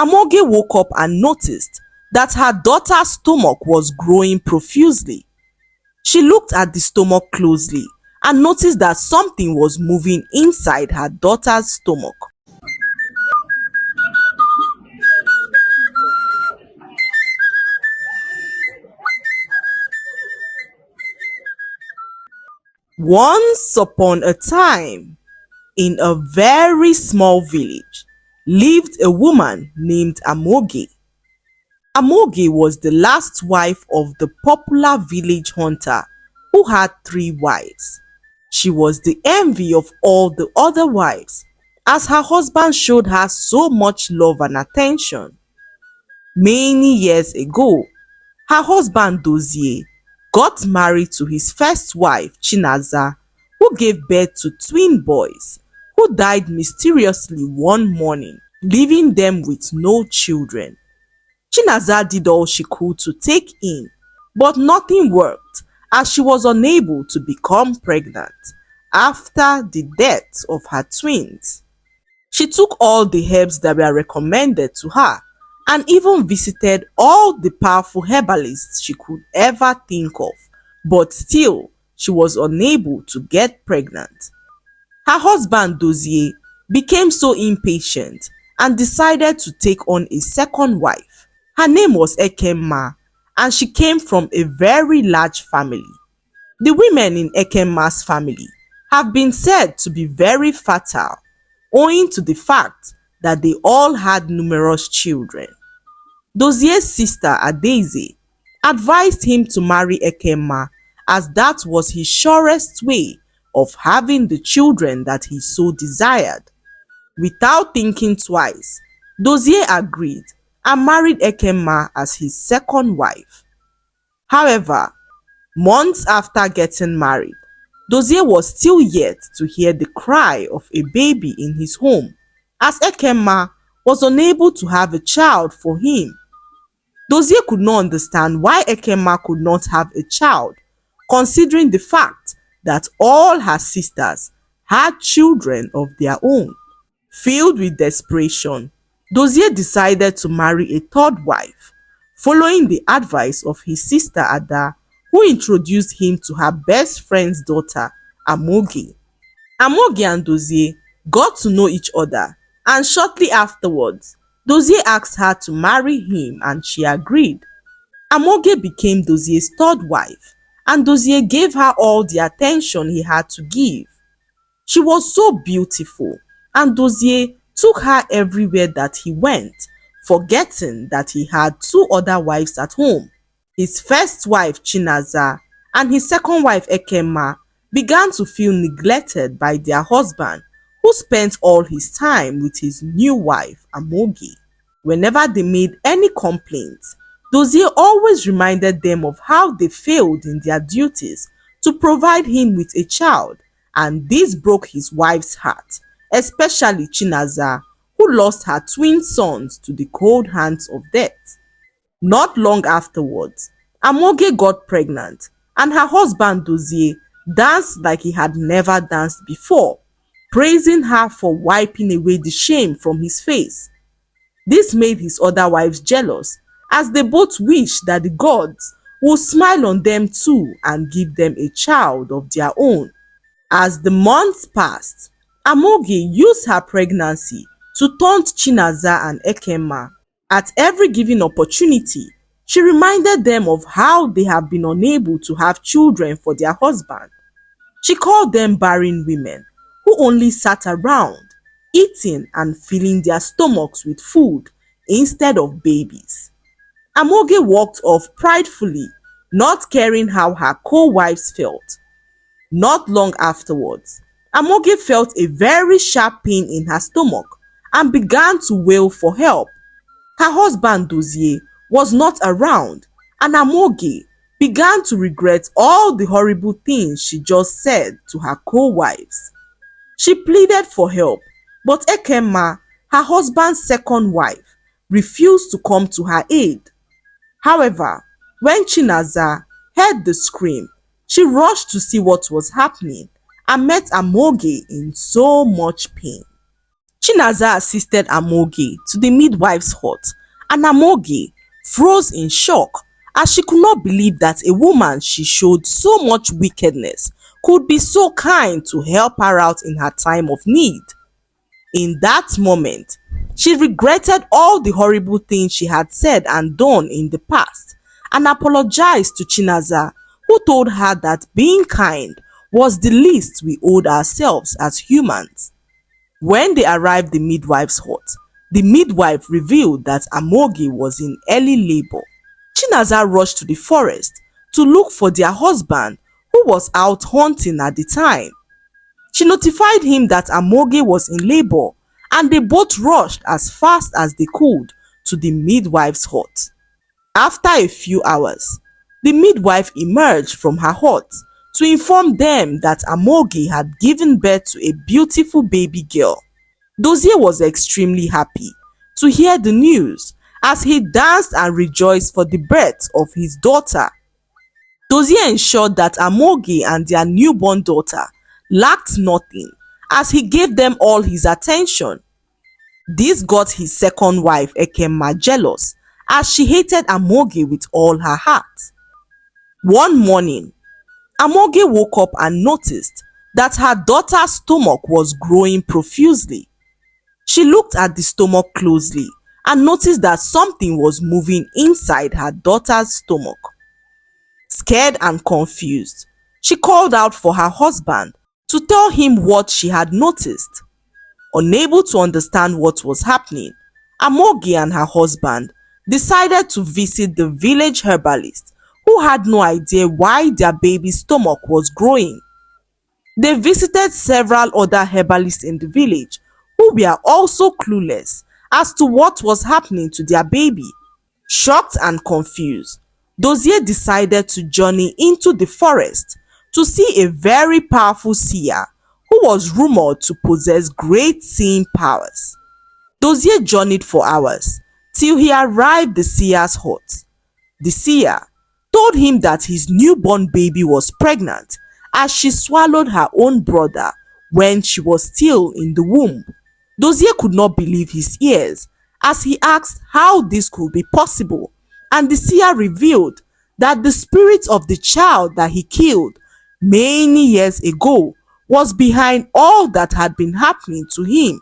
Amoge woke up and noticed that her daughter's stomach was growing profusely. She looked at the stomach closely and noticed that something was moving inside her daughter's stomach. Once upon a time, in a very small village, lived a woman named Amoge. Amoge was the last wife of the popular village hunter who had 3 wives. She was the envy of all the other wives as her husband showed her so much love and attention. Many years ago, her husband Dozie got married to his first wife Chinaza, who gave birth to twin boys who died mysteriously one morning, leaving them with no children. Chinaza did all she could to take in, but nothing worked as she was unable to become pregnant after the death of her twins. She took all the herbs that were recommended to her and even visited all the powerful herbalists she could ever think of, but still she was unable to get pregnant. Her husband Dozie became so impatient and decided to take on a second wife. Her name was Ekemma and she came from a very large family. The women in Ekemma's family have been said to be very fertile, owing to the fact that they all had numerous children. Dozie's sister Adaeze advised him to marry Ekemma as that was his surest way of having the children that he so desired. Without thinking twice, Dozie agreed and married Ekemma as his second wife. However, months after getting married, Dozie was still yet to hear the cry of a baby in his home as Ekemma was unable to have a child for him. Dozie could not understand why Ekemma could not have a child, considering the fact that all her sisters had children of their own. Filled with desperation, Dozie decided to marry a third wife, following the advice of his sister Ada, who introduced him to her best friend's daughter, Amoge. Amoge and Dozie got to know each other, and shortly afterwards, Dozie asked her to marry him and she agreed. Amoge became Dozie's third wife, and Dozie gave her all the attention he had to give. She was so beautiful, and Dozie took her everywhere that he went, forgetting that he had 2 other wives at home. His first wife Chinaza and his second wife Ekemma began to feel neglected by their husband, who spent all his time with his new wife Amoge. Whenever they made any complaints, Dozie always reminded them of how they failed in their duties to provide him with a child, and this broke his wife's heart, especially Chinaza, who lost her twin sons to the cold hands of death. Not long afterwards, Amoge got pregnant and her husband Dozie danced like he had never danced before, praising her for wiping away the shame from his face. This made his other wives jealous, as they both wished that the gods would smile on them too and give them a child of their own. As the months passed, Amoge used her pregnancy to taunt Chinaza and Ekemma. At every given opportunity, she reminded them of how they have been unable to have children for their husband. She called them barren women who only sat around, eating and filling their stomachs with food instead of babies. Amoge walked off pridefully, not caring how her co-wives felt. Not long afterwards, Amoge felt a very sharp pain in her stomach and began to wail for help. Her husband Dozie was not around, and Amoge began to regret all the horrible things she just said to her co-wives. She pleaded for help, but Ekemma, her husband's second wife, refused to come to her aid. However, when Chinaza heard the scream, she rushed to see what was happening and met Amoge in so much pain. Chinaza assisted Amoge to the midwife's hut, and Amoge froze in shock as she could not believe that a woman she showed so much wickedness could be so kind to help her out in her time of need. In that moment, she regretted all the horrible things she had said and done in the past and apologized to Chinaza, who told her that being kind was the least we owed ourselves as humans. When they arrived the midwife's hut, the midwife revealed that Amoge was in early labor. Chinaza rushed to the forest to look for their husband, who was out hunting at the time. She notified him that Amoge was in labor, and they both rushed as fast as they could to the midwife's hut. After a few hours, the midwife emerged from her hut to inform them that Amoge had given birth to a beautiful baby girl. Dozie was extremely happy to hear the news as he danced and rejoiced for the birth of his daughter. Dozie ensured that Amoge and their newborn daughter lacked nothing as he gave them all his attention. This got his second wife Ekemma jealous as she hated Amoge with all her heart. One morning, Amoge woke up and noticed that her daughter's stomach was growing profusely. She looked at the stomach closely and noticed that something was moving inside her daughter's stomach. Scared and confused, she called out for her husband to tell him what she had noticed. Unable to understand what was happening, Amoge and her husband decided to visit the village herbalist, who had no idea why their baby's stomach was growing. They visited several other herbalists in the village who were also clueless as to what was happening to their baby. Shocked and confused, Dozie decided to journey into the forest to see a very powerful seer who was rumored to possess great seeing powers. Dozie journeyed for hours till he arrived at the seer's hut. The seer told him that his newborn baby was pregnant as she swallowed her own brother when she was still in the womb. Dozie could not believe his ears as he asked how this could be possible, and the seer revealed that the spirit of the child that he killed many years ago was behind all that had been happening to him.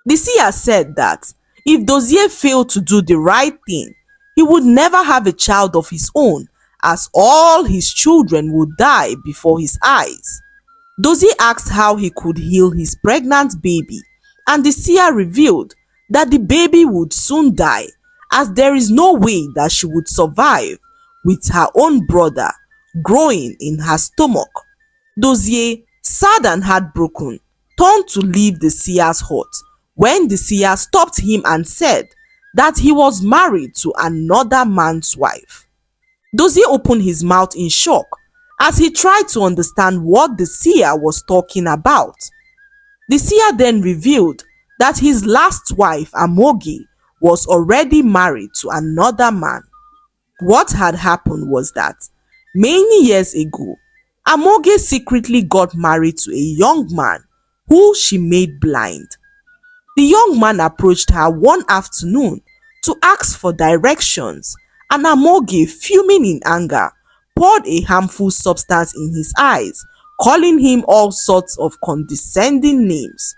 The seer said that if Dozie failed to do the right thing, he would never have a child of his own, as all his children would die before his eyes. Dozie asked how he could heal his pregnant baby, and the seer revealed that the baby would soon die, as there is no way that she would survive with her own brother growing in her stomach. Dozie, sad and heartbroken, turned to leave the seer's hut when the seer stopped him and said that he was married to another man's wife. Dozie opened his mouth in shock as he tried to understand what the seer was talking about. The seer then revealed that his last wife, Amoge, was already married to another man. What had happened was that many years ago, Amoge secretly got married to a young man who she made blind. The young man approached her one afternoon to ask for directions, and Amoge, fuming in anger, poured a harmful substance in his eyes, calling him all sorts of condescending names.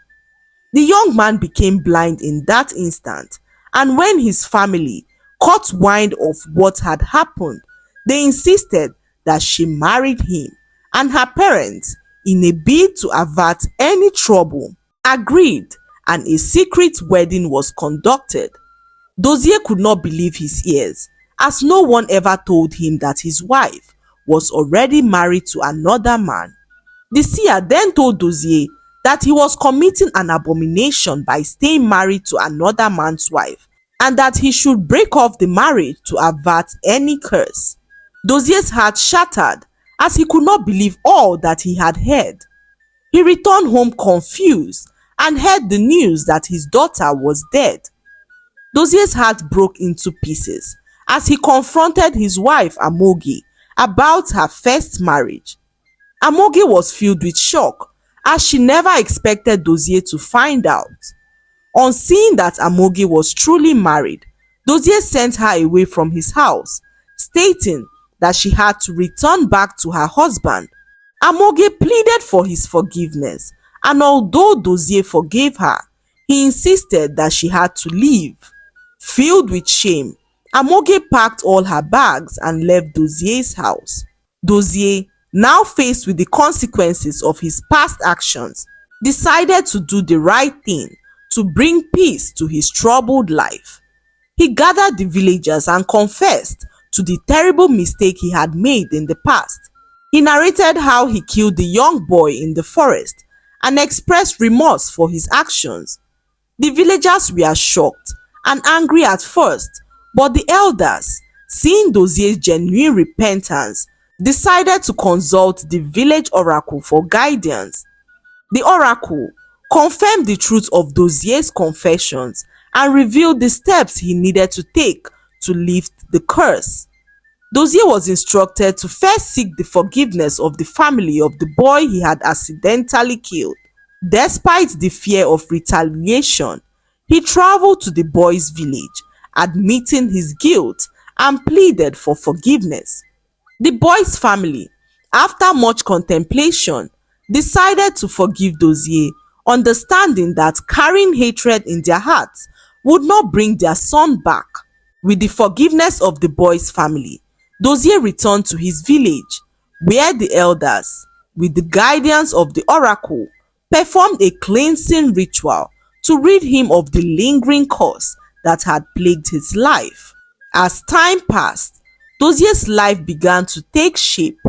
The young man became blind in that instant, and when his family caught wind of what had happened, they insisted that she married him, and her parents, in a bid to avert any trouble, agreed, and a secret wedding was conducted. Dozie could not believe his ears, as no one ever told him that his wife was already married to another man. The seer then told Dozie that he was committing an abomination by staying married to another man's wife, and that he should break off the marriage to avert any curse. Dozie's heart shattered as he could not believe all that he had heard. He returned home confused and heard the news that his daughter was dead. Dozie's heart broke into pieces as he confronted his wife Amoge about her first marriage. Amoge was filled with shock as she never expected Dozie to find out. On seeing that Amoge was truly married, Dozie sent her away from his house, stating that she had to return back to her husband. Amoge pleaded for his forgiveness, and although Dozie forgave her, he insisted that she had to leave. Filled with shame, Amoge packed all her bags and left Dozie's house. Dozie, now faced with the consequences of his past actions, decided to do the right thing to bring peace to his troubled life. He gathered the villagers and confessed to the terrible mistake he had made in the past. He narrated how he killed the young boy in the forest and expressed remorse for his actions. The villagers were shocked and angry at first, but the elders, seeing Dozie's genuine repentance, decided to consult the village oracle for guidance. The oracle confirmed the truth of Dozier's confessions and revealed the steps he needed to take to lift the curse. Dozie was instructed to first seek the forgiveness of the family of the boy he had accidentally killed. Despite the fear of retaliation, he traveled to the boy's village, admitting his guilt and pleaded for forgiveness. The boy's family, after much contemplation, decided to forgive Dozie, understanding that carrying hatred in their hearts would not bring their son back. With the forgiveness of the boy's family, Dozie returned to his village, where the elders, with the guidance of the oracle, performed a cleansing ritual to rid him of the lingering curse that had plagued his life. As time passed, Dozie's life began to take shape.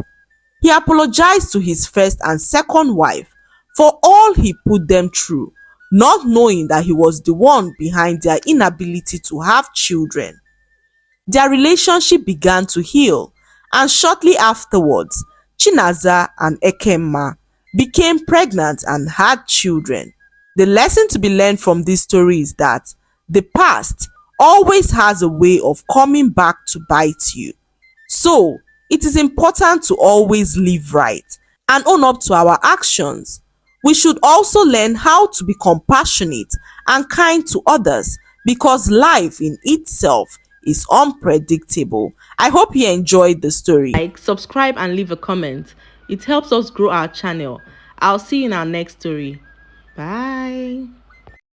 He apologized to his first and second wife for all he put them through, not knowing that he was the one behind their inability to have children. Their relationship began to heal, and shortly afterwards, Chinaza and Ekemma became pregnant and had children. The lesson to be learned from this story is that the past always has a way of coming back to bite you. So, it is important to always live right and own up to our actions. We should also learn how to be compassionate and kind to others because life in itself is unpredictable. I hope you enjoyed the story. Like, subscribe and leave a comment. It helps us grow our channel. I'll see you in our next story. Bye.